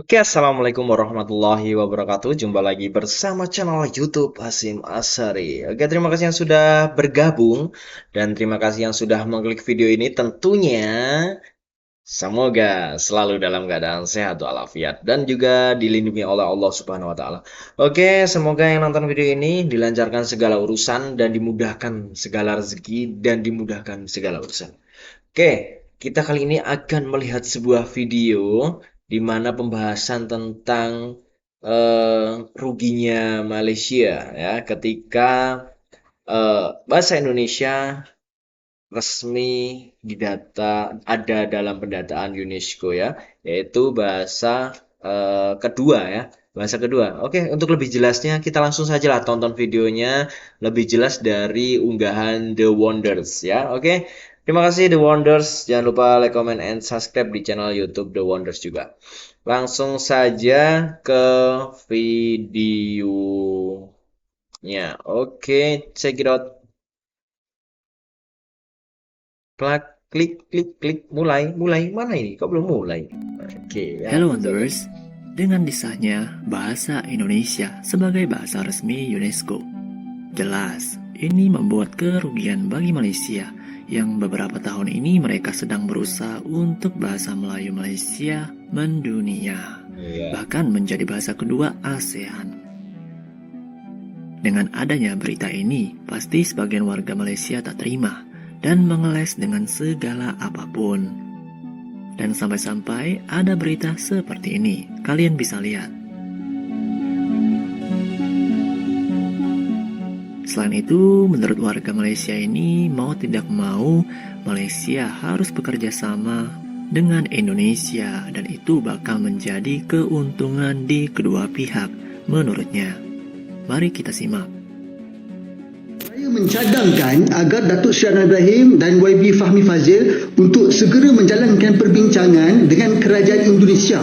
Oke, assalamualaikum warahmatullahi wabarakatuh. Jumpa lagi bersama channel YouTube Hasim Asari. Oke, terima kasih yang sudah bergabung dan terima kasih yang sudah mengklik video ini. Tentunya semoga selalu dalam keadaan sehat walafiat dan juga dilindungi oleh Allah Subhanahu wa taala. Oke, semoga yang nonton video ini dilancarkan segala urusan dan dimudahkan segala rezeki dan dimudahkan segala urusan. Oke, kita kali ini akan melihat sebuah video di mana pembahasan tentang ruginya Malaysia ya ketika bahasa Indonesia resmi didata ada dalam pendataan UNESCO ya, yaitu bahasa kedua ya, bahasa kedua. Oke, untuk lebih jelasnya kita langsung saja lah tonton videonya lebih jelas dari unggahan The Wonders ya. Oke. Terima kasih The Wonders. Jangan lupa like, comment, and subscribe di channel YouTube The Wonders juga. Langsung saja ke videonya. Oke, check it out. Plak, klik, klik, klik, mulai, mulai. Mana ini? Kok belum mulai? Oke, ya. Hello Wanderers, dengan disahnya bahasa Indonesia sebagai bahasa resmi UNESCO. Jelas, ini membuat kerugian bagi Malaysia yang beberapa tahun ini mereka sedang berusaha untuk bahasa Melayu Malaysia mendunia, bahkan menjadi bahasa kedua ASEAN. Dengan adanya berita ini, pasti sebagian warga Malaysia tak terima dan mengeles dengan segala apapun. Dan sampai-sampai ada berita seperti ini, kalian bisa lihat. Selain itu, menurut warga Malaysia ini, mau tidak mau, Malaysia harus bekerja sama dengan Indonesia dan itu bakal menjadi keuntungan di kedua pihak, menurutnya. Mari kita simak. Saya mencadangkan agar Datuk Seri Anwar Ibrahim dan YB Fahmi Fazil untuk segera menjalankan perbincangan dengan kerajaan Indonesia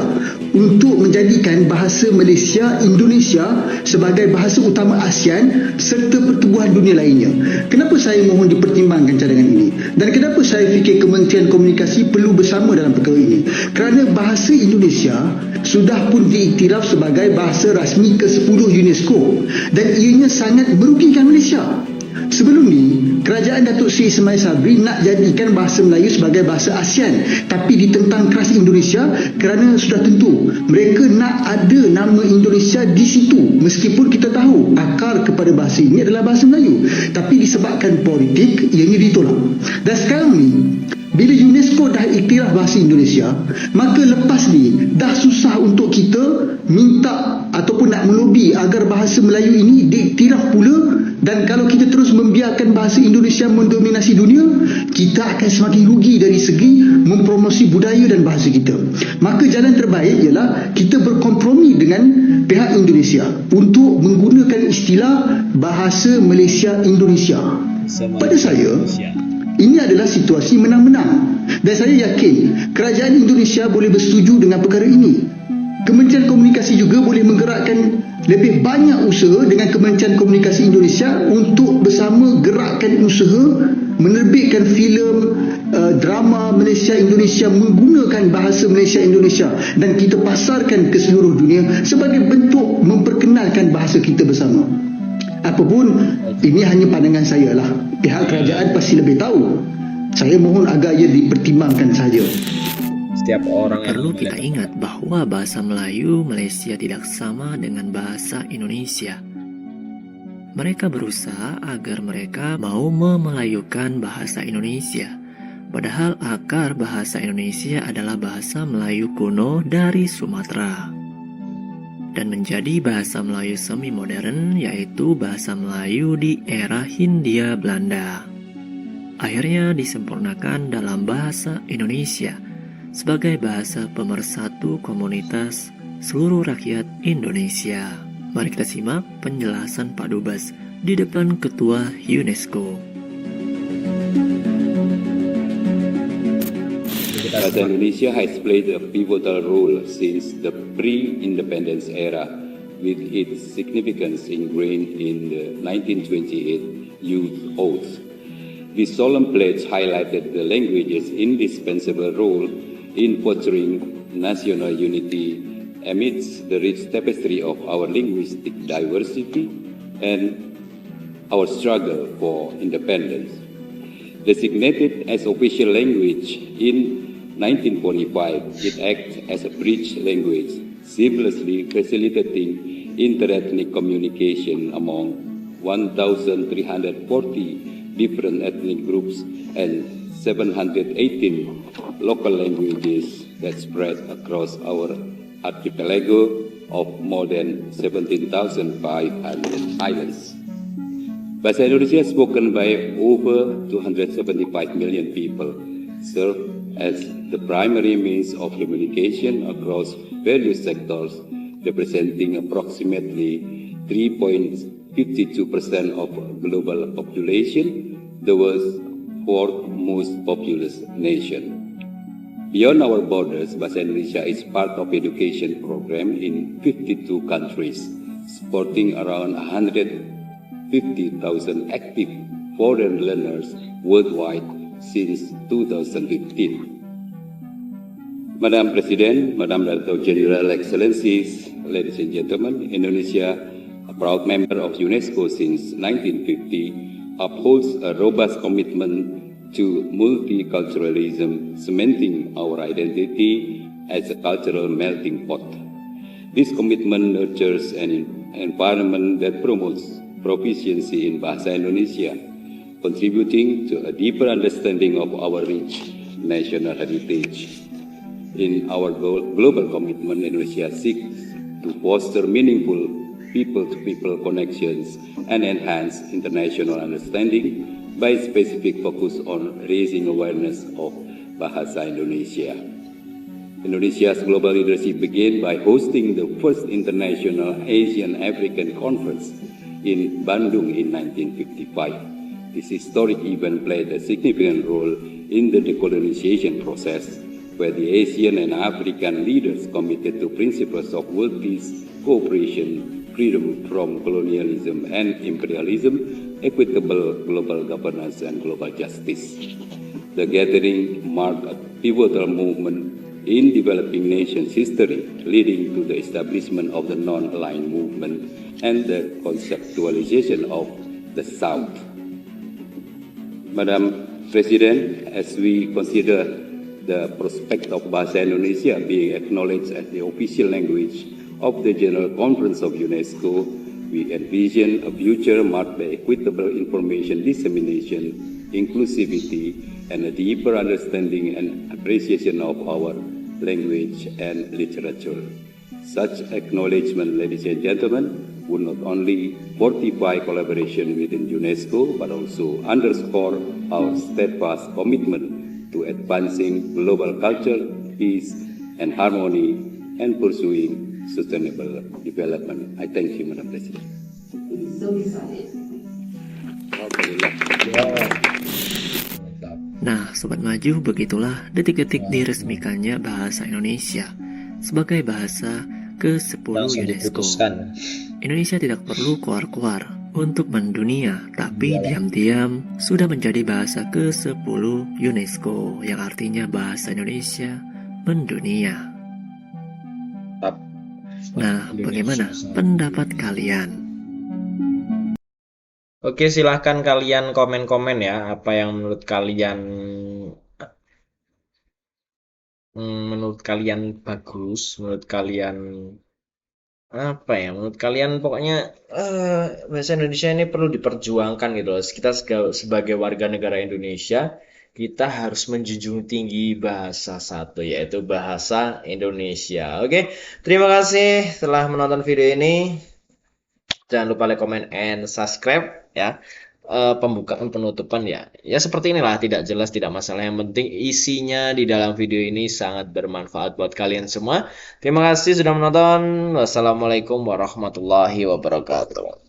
untuk menjadikan bahasa Malaysia Indonesia sebagai bahasa utama ASEAN serta pertubuhan dunia lainnya. Kenapa saya mohon dipertimbangkan cadangan ini? Dan kenapa saya fikir Kementerian Komunikasi perlu bersama dalam perkara ini? Kerana bahasa Indonesia sudah pun diiktiraf sebagai bahasa rasmi ke-10 UNESCO dan ianya sangat merugikan Malaysia. Sebelum ni, kerajaan Datuk Seri Ismail Sabri nak jadikan bahasa Melayu sebagai bahasa ASEAN, tapi ditentang keras Indonesia kerana sudah tentu mereka nak ada nama Indonesia di situ, meskipun kita tahu akar kepada bahasa ini adalah bahasa Melayu, tapi disebabkan politik ianya ditolak. Dan sekarang ni, bila UNESCO dah iktiraf bahasa Indonesia, maka lepas ni dah susah untuk kita minta ataupun nak melobi agar bahasa Melayu ini diiktiraf pula. Dan kalau kita terus membiarkan bahasa Indonesia mendominasi dunia, kita akan semakin rugi dari segi mempromosi budaya dan bahasa kita. Maka jalan terbaik ialah kita berkompromi dengan pihak Indonesia untuk menggunakan istilah bahasa Malaysia Indonesia. Pada saya, ini adalah situasi menang-menang dan saya yakin kerajaan Indonesia boleh bersetuju dengan perkara ini. Kementerian Komunikasi juga boleh menggerakkan lebih banyak usaha dengan Kementerian Komunikasi Indonesia untuk bersama gerakkan usaha menerbitkan filem drama Malaysia Indonesia menggunakan bahasa Malaysia Indonesia dan kita pasarkan ke seluruh dunia sebagai bentuk memperkenalkan bahasa kita bersama. Apapun, ini hanya pandangan saya lah. Pihak kerajaan pasti lebih tahu. Saya mohon agar ia dipertimbangkan saja. Setiap orang yang Perlu kita ingat bahwa bahasa Melayu Malaysia tidak sama dengan bahasa Indonesia. Mereka berusaha agar mereka mau memelayukan bahasa Indonesia. Padahal akar bahasa Indonesia adalah bahasa Melayu kuno dari Sumatera. Dan menjadi bahasa Melayu semi modern yaitu bahasa Melayu di era Hindia Belanda. Akhirnya disempurnakan dalam bahasa Indonesia sebagai bahasa pemersatu komunitas seluruh rakyat Indonesia. Mari kita simak penjelasan Pak Dubes di depan Ketua UNESCO. Bahasa Indonesia has played a pivotal role since the pre-independence era, with its significance ingrained in the 1928 Youth Oath. This solemn pledge highlighted the language's indispensable role in fostering national unity amidst the rich tapestry of our linguistic diversity and our struggle for independence. Designated as official language in 1945, it acts as a bridge language, seamlessly facilitating interethnic communication among 1,340 different ethnic groups and 718 local languages that spread across our archipelago of more than 17,500 islands. Bahasa Indonesia spoken by over 275 million people, serve as the primary means of communication across various sectors, representing approximately 3.52% of global population, the world's fourth most populous nation. Beyond our borders, Bahasa Indonesia is part of education program in 52 countries, supporting around 150,000 active foreign learners worldwide since 2015. Madam President, Madam Director General, Excellencies, ladies and gentlemen, Indonesia, a proud member of UNESCO since 1950, upholds a robust commitment to multiculturalism, cementing our identity as a cultural melting pot. This commitment nurtures an environment that promotes proficiency in Bahasa Indonesia, contributing to a deeper understanding of our rich national heritage. In our global commitment, Indonesia seeks to foster meaningful people-to-people connections and enhance international understanding by specific focus on raising awareness of Bahasa Indonesia. Indonesia's global leadership began by hosting the first International Asian African Conference in Bandung in 1955. This historic event played a significant role in the decolonization process, where the Asian and African leaders committed to principles of world peace, cooperation, freedom from colonialism and imperialism, equitable global governance, and global justice. The gathering marked a pivotal movement in developing nations' history, leading to the establishment of the non-aligned movement and the conceptualization of the South. Madam President, as we consider the prospect of Bahasa Indonesia being acknowledged as the official language of the General Conference of UNESCO, we envision a future marked by equitable information dissemination, inclusivity, and a deeper understanding and appreciation of our language and literature. Such acknowledgement, ladies and gentlemen, would not only fortify collaboration within UNESCO, but also underscore our steadfast commitment to advancing global culture, peace, and harmony, and pursuing sustainable development. I thank you, Madam President. Nah, Sobat Maju, begitulah detik-detik diresmikannya bahasa Indonesia sebagai bahasa ke-10 Langsung UNESCO. diputuskan. Indonesia tidak perlu keluar-keluar untuk mendunia, tapi diam-diam sudah menjadi bahasa ke-10 UNESCO, yang artinya bahasa Indonesia mendunia. Nah, bagaimana pendapat kalian? Oke, silahkan kalian komen-komen ya, apa yang menurut kalian bagus, menurut kalian apa ya, menurut kalian pokoknya bahasa Indonesia ini perlu diperjuangkan gitu loh. Kita sebagai warga negara Indonesia, kita harus menjunjung tinggi bahasa satu, yaitu bahasa Indonesia. Oke, terima kasih telah menonton video ini. Jangan lupa like, comment, and subscribe ya. Pembukaan penutupan ya seperti inilah, tidak jelas, tidak masalah, yang penting isinya di dalam video ini sangat bermanfaat buat kalian semua. Terima kasih sudah menonton. Wassalamualaikum warahmatullahi wabarakatuh.